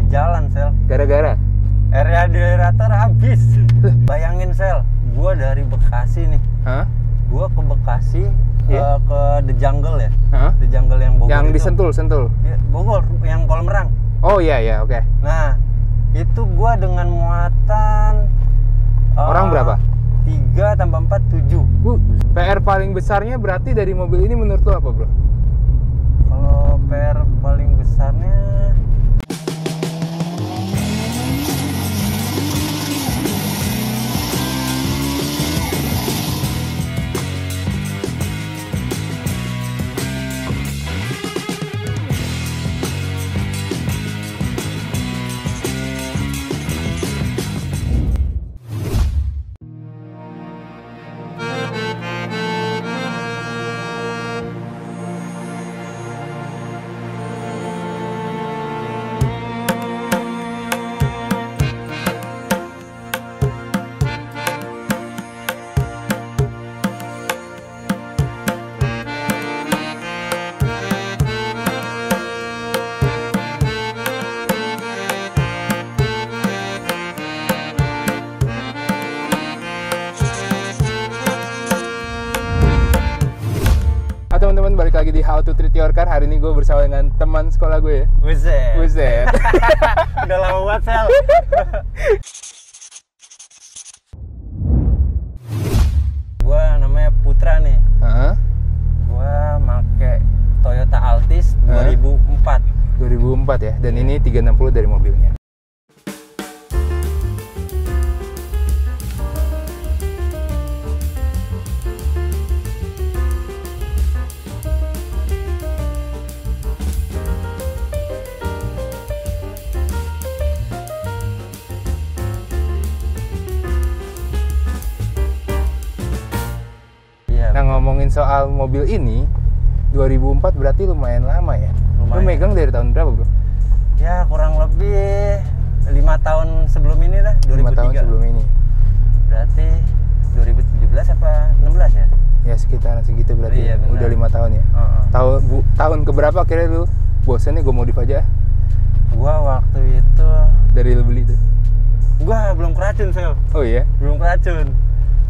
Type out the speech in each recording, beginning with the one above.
jalan, Sel. Gara-gara? Radiator habis. Bayangin, Sel, gua dari Bekasi nih. Hah? Gua ke Bekasi, Iya. ke The Jungle ya. Hah? The Jungle yang Bogor Yang itu. di Sentul. Ya, Bogor, yang Kolam Renang. Oh iya, oke. Nah, itu gua dengan muatan Orang berapa? 3 tambah 4, 7. PR paling besarnya berarti dari mobil ini menurut lo apa, bro? Kalau PR paling besarnya teman-teman, balik lagi di How to Treat Your Car. Hari ini gue bersama dengan teman sekolah gue ya. Buset. Udah lama banget, Sel. Gua namanya Putra nih. Gua make Toyota Altis 2004. 2004 ya, dan ini 360 dari mobilnya. Nah, ngomongin soal mobil ini, 2004 berarti lumayan lama ya? Lu megang dari tahun berapa, bro? Ya, kurang lebih 5 tahun sebelum ini lah, 5 2003. tahun sebelum ini. Berarti 2017 apa 16 ya? Ya, sekitaran segitu berarti. Iya, benar. Udah 5 tahun ya? Tahun keberapa akhirnya lu bosan nih gue modif aja? Gua waktu itu Dari lu beli tuh? gua belum keracun, Sel. Oh iya? Belum keracun.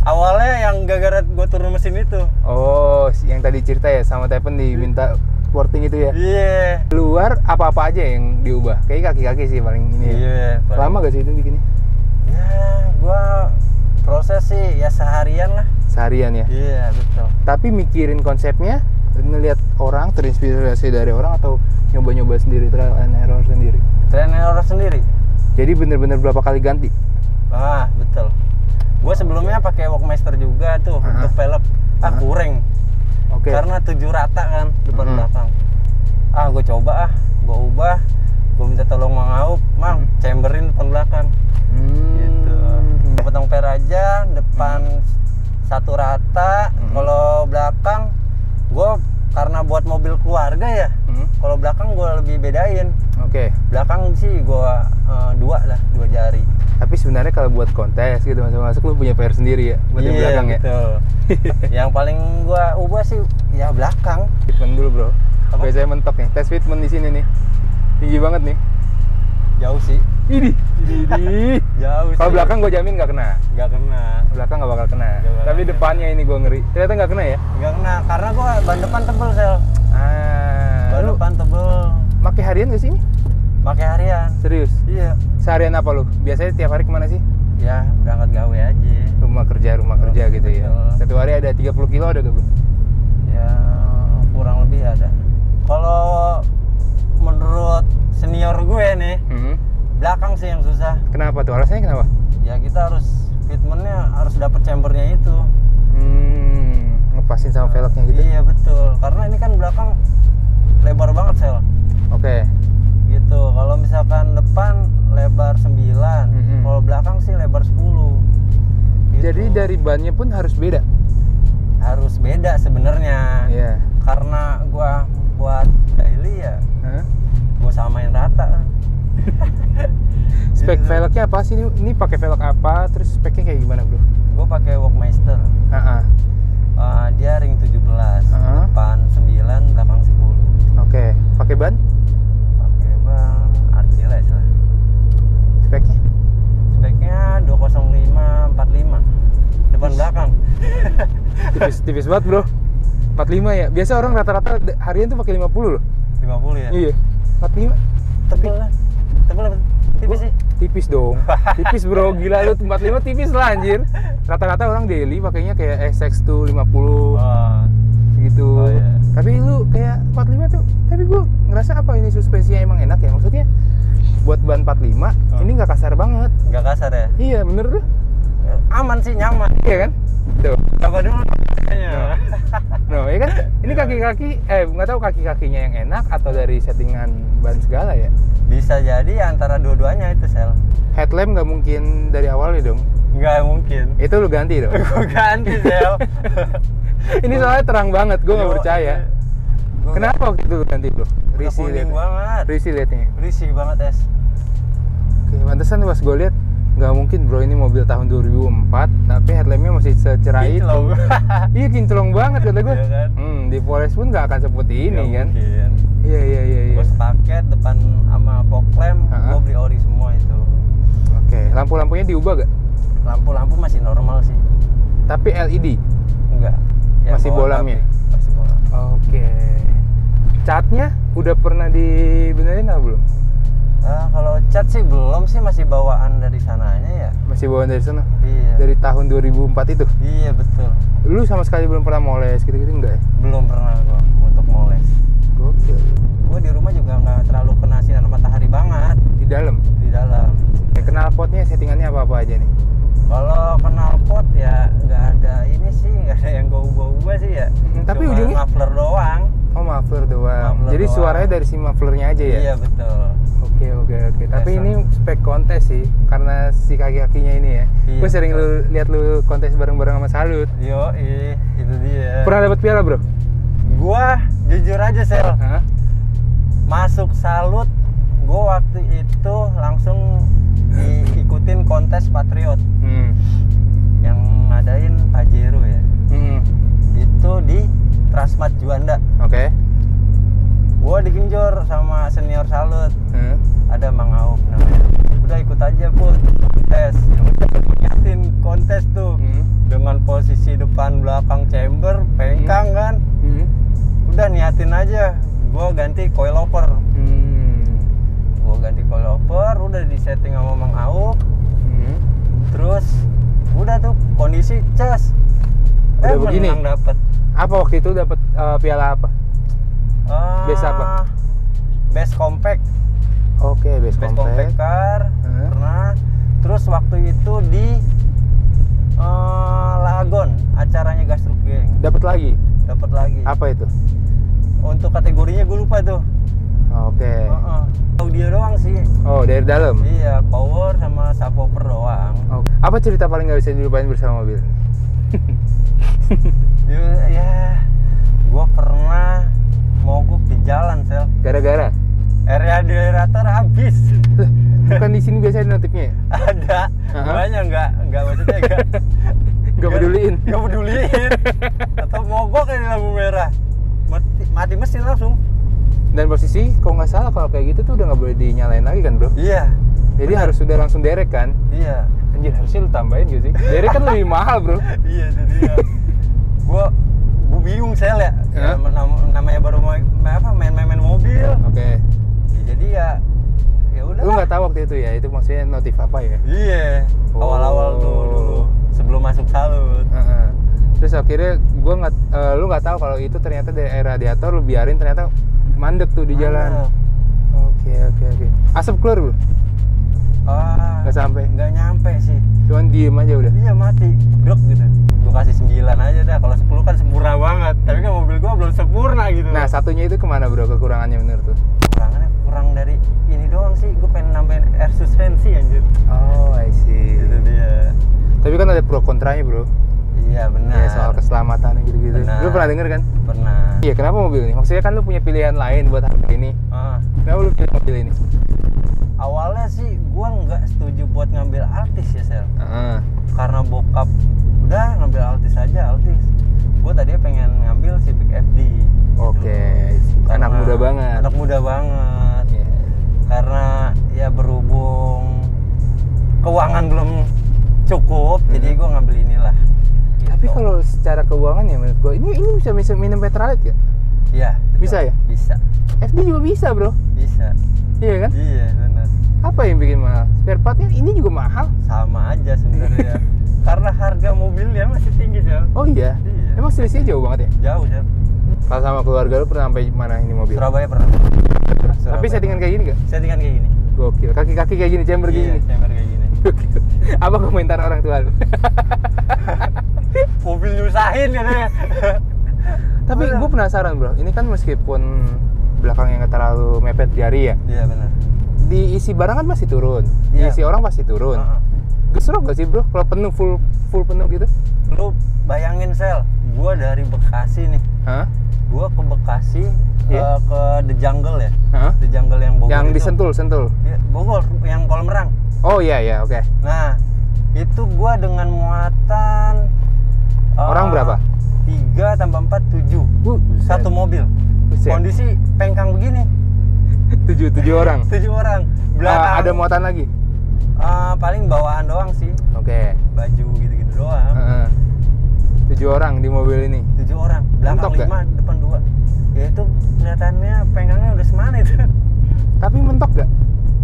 Awalnya yang gara-gara gue turun mesin itu. Oh, yang tadi cerita ya, sama Tepen diminta porting itu ya? Iya. Luar apa-apa aja yang diubah? Kayaknya kaki-kaki sih paling ini ya? Iya. Lama gak sih itu bikinnya? Ya, gua proses sih ya seharian lah. Seharian ya? Iya, betul. Tapi mikirin konsepnya, ngelihat orang, terinspirasi dari orang, atau nyoba-nyoba sendiri, trial and error sendiri? Trial and error sendiri. Jadi bener-bener berapa kali ganti? Ah, betul. Gue sebelumnya pakai Walkmaster juga tuh untuk velg, kuring. Oke. Karena 7 rata kan depan belakang. Gue coba gue ubah. Gue minta tolong Mang Aup, Mang, chamberin depan belakang. Gitu. Potong per aja, depan 1 rata. Kalau belakang, gue karena buat mobil keluarga ya. Kalau belakang gue lebih bedain. Oke. Belakang sih gue 2 jari. Tapi sebenarnya kalau buat kontes gitu masuk-masuk lu punya PR sendiri ya buat yang belakang ya? Betul. Yang paling gua ubah sih ya belakang. Fitment dulu, bro. Apa? Biasanya mentok nih. Tes fitment di sini nih. Tinggi banget nih. Jauh sih. Ini. Jauh sih. Kalau belakang gua jamin nggak kena. Nggak kena. Belakang nggak bakal kena. Nggak bakal Tapi kena. depannya ini gua ngeri. Ternyata nggak kena ya? Nggak kena karena gua ban depan tebel, Sel. Ban Lu depan tebel. pakai harian nggak sih ini? Pakai harian. Serius? Iya. Seharian apa lu? Biasanya tiap hari kemana sih? Ya berangkat gawe aja. Rumah kerja gitu ya. Betul. Satu hari ada 30 kilo ada gak, bro? Ya kurang lebih ada. Kalau menurut senior gue nih, belakang sih yang susah. Kenapa tuh? Alasannya kenapa? Ya kita harus fitmentnya harus dapat chambernya itu. Ngepasin sama velgnya gitu? Iya betul, karena ini kan belakang lebar banget, Sel. Oke. Gitu. Kalau misalkan depan lebar 9, kalau belakang sih lebar 10. Gitu. Jadi dari bannya pun harus beda? Harus beda sebenarnya. Iya. Karena gua buat daily ya, gua samain rata. Spek velgnya apa sih? Ini pakai velg apa? Terus speknya kayak gimana, bro? Gua pakai Walkmaster. Dia ring 17, depan 9, belakang 10. Oke. Pakai ban? Pakai ban Artiles lah. tipis banget bro. 45 ya. Biasa orang rata-rata harian tuh pakai 50 loh. 50 ya? Iya. 45. Tebel lah. Tebel apa? Tipis sih. Tipis dong. Tipis bro, gila lu 45 tipis lah anjir. Rata-rata orang daily pakainya kayak SX tuh 50 gitu. Oh, iya. Tapi lu kayak 45 tuh, tapi gua ngerasa apa ini suspensinya emang enak ya? Maksudnya buat ban 45 ini nggak kasar banget. Nggak kasar ya? Iya, bener tuh. Aman sih, nyaman. Iya kan? Tuh. Coba dulu kayaknya. No, ya kan? Ini kaki-kaki, nggak tahu kaki-kakinya yang enak atau dari settingan ban segala ya? Bisa jadi antara dua-duanya itu, Sel. Headlamp nggak mungkin dari awalnya dong? Nggak mungkin. Itu lu ganti dong? Gue ganti, Sel. Ini soalnya terang banget, gue nggak percaya. Kenapa waktu itu lu ganti bro? Risih kuning liatnya. banget. Risih liatnya. Risih banget, Es. Oke, pantesan pas gue lihat nggak mungkin bro, ini mobil tahun 2004 tapi headlampnya masih secerah itu. Kinclong. Iya kinclong banget kata gue. Iya kan? Di Forest pun nggak akan seperti ini Nggak kan? mungkin. Iya. Gue sepaket depan sama fog lamp, gue beli ori semua itu. Oke, lampu-lampunya diubah gak? Lampu-lampu masih normal sih. Tapi LED? Enggak. Masih bolamnya? Masih bolam. Oke. Catnya udah pernah dibenerin atau belum? Kalau cat sih belum sih, masih bawaan dari sananya ya. Masih bawaan dari sana? Iya. Dari tahun 2004 itu? Iya betul. Lu sama sekali belum pernah moles gitu-gitu enggak ya? Belum pernah gua untuk moles. Gokil. Gua di rumah juga nggak terlalu kena sinar matahari banget. Di dalam? Di dalam. Knalpotnya settingannya apa-apa aja nih? Kalau knalpot ya nggak ada ini sih, nggak ada yang gua ubah-ubah sih ya. Tapi Cuma ujungnya? muffler doang. Oh muffler doang. Muffler Jadi doang. suaranya dari si mufflernya aja ya? Iya betul. Oke. Tapi Biasa. ini spek kontes sih, karena si kaki-kakinya ini ya. Iya, Gue sering betul. lihat lu kontes bareng-bareng sama Salut. Itu dia. Pernah dapat piala bro? Gua jujur aja Sel, Hah? masuk Salut, gua waktu itu langsung diikutin kontes Patriot yang ngadain Pajero ya. Itu di Transmart Juanda. Oke. Gua digenjor sama senior Salut. Ada Mang Auk namanya. Udah ikut aja Put, kontes. Ya udah niatin kontes tuh. Dengan posisi depan belakang chamber, pengkang kan. Udah niatin aja. Gua ganti coilover. Gua ganti coilover, udah di setting sama Mang Auk. Terus udah tuh kondisi cas. Udah begini? Menang dapet. Apa waktu itu dapat piala apa? Best apa? Best compact. Oke, best compact. Car pernah. Terus waktu itu di Lagon, acaranya Gastruk Gang. Dapat lagi? Dapat lagi. Apa itu? Untuk kategorinya gue lupa tuh. Oke. Audio doang sih. Oh, dari dalam? Iya, power sama subwoofer doang. Apa cerita paling nggak bisa dilupain bersama mobil? Ya, gue pernah mogok di jalan, Sel. Gara-gara? Radiator habis. Bukan di sini biasanya notifnya? Ada. Banyak nggak maksudnya Nggak peduliin? Nggak peduliin. Atau mogok di lampu merah. Mati mesin langsung. Dan posisi, kalau nggak salah kalau kayak gitu tuh udah nggak boleh dinyalain lagi kan bro? Iya. Jadi bener. harus sudah langsung derek kan? Iya. Anjir, harusnya lu tambahin gitu sih. Derek kan lebih mahal bro. Iya itu dia. Gua bingung Sel ya. Hah? Namanya baru main mobil. Oke. Ya, jadi ya udah. Lu nggak tahu waktu itu ya, itu maksudnya notif apa ya? Iya. Oh. Awal-awal tuh dulu sebelum masuk Salut. Terus akhirnya lu nggak tahu kalau itu ternyata dari air radiator, lu biarin ternyata mandek tuh di jalan. Oke. Asap keluar bro? Nggak sampai? Nggak nyampe sih. Cuman diem aja udah? Iya mati, drop gitu. Gue kasih 9 aja dah, kalau 10 kan sempurna banget. Tapi kan mobil gue belum sempurna gitu. Nah satunya itu kemana bro kekurangannya menurut lu? Kekurangannya kurang dari ini doang sih. Gue pengen nambahin air suspensi anjir. Oh I see. Itu dia. Tapi kan ada pro kontranya bro. Iya benar. Ya soal keselamatan gitu-gitu. Lu pernah denger kan? Pernah. Iya kenapa mobil ini? Maksudnya kan lu punya pilihan lain buat harga ini. Kenapa lu pilih mobil ini? Awalnya sih gue nggak setuju buat ngambil Altis ya Sel. Karena bokap udah ngambil Altis aja Altis. Gue tadinya pengen ngambil Civic FD. Oke. Anak muda banget. Anak muda banget. Yeah. Karena ya berhubung keuangan belum cukup, jadi gue ngambil inilah. Gitu. Tapi kalau secara keuangan ya menurut gua. Ini bisa minum Petralite gak? Iya. Bisa ya? Bisa. FD juga bisa bro. Bisa. Iya kan? Iya benar. Apa yang bikin mahal? Spare partnya ini juga mahal. Sama aja sebenarnya. Karena harga mobilnya masih tinggi Sel. Oh iya? Iya. Emang selisihnya jauh banget ya? Jauh Sel. Kalau sama keluarga lu pernah sampai mana ini mobil? Surabaya pernah. Tapi settingan kayak gini gak? Settingan kayak gini. Gokil. Kaki-kaki kayak gini, chamber Iya, gini. chamber kayak gini. Gokil. Apa komentar orang tua lu? Mobil nyusahin katanya. Tapi gue penasaran bro, ini kan meskipun belakangnya nggak terlalu mepet jari ya, Iya benar. diisi barang kan pasti turun, Iya. diisi orang pasti turun. Gesrok gak sih bro, kalau penuh full penuh gitu? Lu bayangin Sel, gua dari Bekasi nih. Hah? Gua ke Bekasi Iya. ke The Jungle ya. Hah? The Jungle yang Bogor. Yang itu. disentul. Iya, Bogor yang Kolam Renang. Oh iya, oke. Nah, itu gua dengan muatan Orang berapa? 3 tambah 4 7. Satu mobil. Buset. Kondisi pengkang begini. 7 orang. 7 orang. Belakang Ada muatan lagi? paling bawaan doang sih. Oke. Baju gitu-gitu doang. 7 orang di mobil ini. 7 orang. Belakang Mentok 5, depan 2. Ya itu kelihatannya pengkangnya udah semana itu. Tapi mentok gak?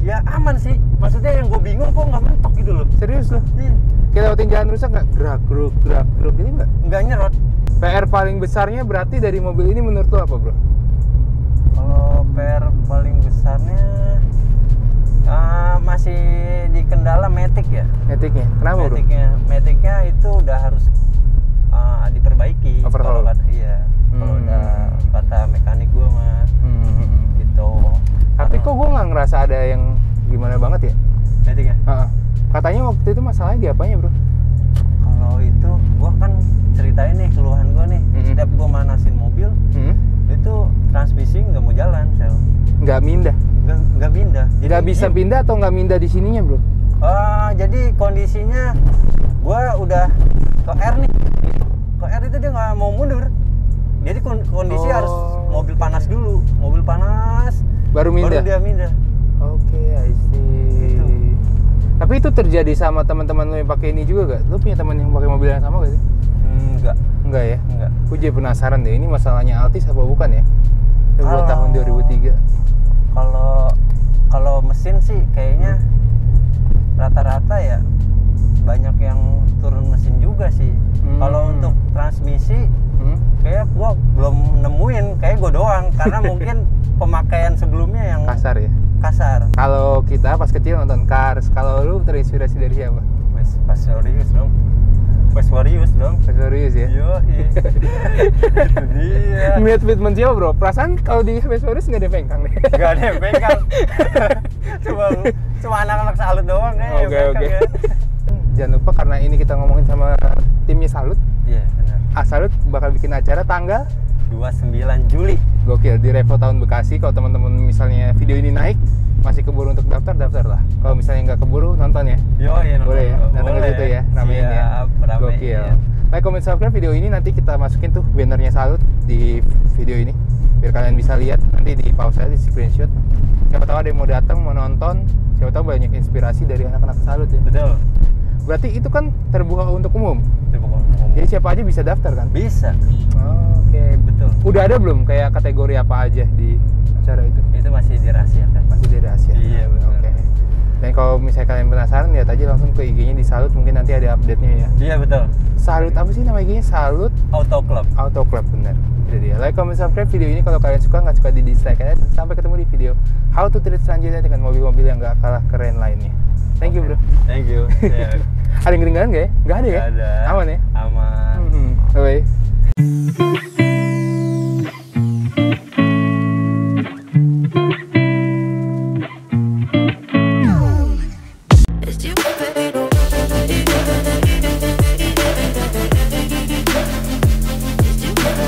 Ya aman sih. Maksudnya yang gue bingung kok nggak mentok gitu loh. Serius loh? Iya. Kita lewatin jalan rusak gak? Gerak gitu nggak? Nggak nyerot. PR paling besarnya berarti dari mobil ini menurut lo apa bro? Kalau PR paling besarnya masih di kendala Matic ya. Matic-nya? Kenapa bro? Matic-nya itu udah harus diperbaiki. Overhaul. Kalau kata iya. Kalau udah kata mekanik gua mah gitu. Tapi kok gue nggak ngerasa ada yang gimana banget ya? Matic ya? Katanya waktu itu masalahnya di apanya bro? Kalau itu gua kan ceritain nih keluhan gua nih. Setiap gua manasin mobil itu transmisi nggak mau jalan Sel. Nggak mindah? Nggak pindah. Jadi Nggak bisa pindah atau nggak mindah di sininya bro? Jadi kondisinya gua udah ke R nih. Ke R itu dia nggak mau mundur. Jadi kondisi harus mobil panas dulu. Mobil panas baru mindah? Baru dia mindah. Oke, I see. Gitu. Tapi itu terjadi sama teman-teman lo yang pakai ini juga gak? Lo punya teman yang pakai mobil yang sama gak sih? Enggak ya? Enggak. Gue jadi penasaran deh, ini masalahnya Altis apa bukan ya? Buat tahun 2003. Kalau mesin sih kayaknya rata-rata ya banyak yang turun mesin juga sih. Kalau untuk transmisi kayak gua belum nemuin, kayak gua doang karena mungkin pemakaian sebelumnya yang kasar ya? Kasar. Kalau kita pas kecil nonton Cars, kalau lu terinspirasi dari siapa? Fast Furious dong. Fast Furious ya? Iya. Itu dia. Ngeliat fitment siapa bro? Perasaan kalau di Fast Furious nggak ada yang pengkang deh. Nggak ada yang pengkang. cuma anak-anak Salut doang kayaknya. Oke. Jangan lupa karena ini kita ngomongin sama timnya Salut. Iya benar. Salut bakal bikin acara tanggal 29 Juli. Gokil, di Revo Town Bekasi. Kalau teman-teman misalnya video ini naik masih keburu untuk daftar lah. Kalau misalnya nggak keburu nonton ya. Iya nonton. Boleh ya, datang ke situ ya, ramein ya. Gokil. Like, comment, subscribe video ini, nanti kita masukin tuh bannernya Salut di video ini biar kalian bisa lihat. Nanti di pause aja, di screenshot. Siapa tahu ada yang mau datang, mau nonton. Siapa tahu banyak inspirasi dari anak-anak Salut ya. Betul. Berarti itu kan terbuka untuk umum. Terbuka untuk umum. Jadi siapa aja bisa daftar kan? Bisa. Oke. Betul. Udah ada belum kayak kategori apa aja di acara itu? Itu masih dirahasiakan. Masih dirahasiakan. Iya benar. Oke. Dan kalau misalnya kalian penasaran, lihat aja langsung ke IG-nya di Salut, mungkin nanti ada update-nya ya. Iya betul. Salut apa sih nama IG-nya? Salut Auto Club. Auto Club, benar. Itu dia. Like, comment, subscribe video ini kalau kalian suka, nggak suka di dislike aja. Sampai ketemu di video How to Treat selanjutnya dengan mobil-mobil yang nggak kalah keren lainnya. Thank you bro. Thank you. Yeah. Ada yang ketinggalan nggak ya? Nggak ada ya? Nggak ada. Aman ya? Aman. Bye.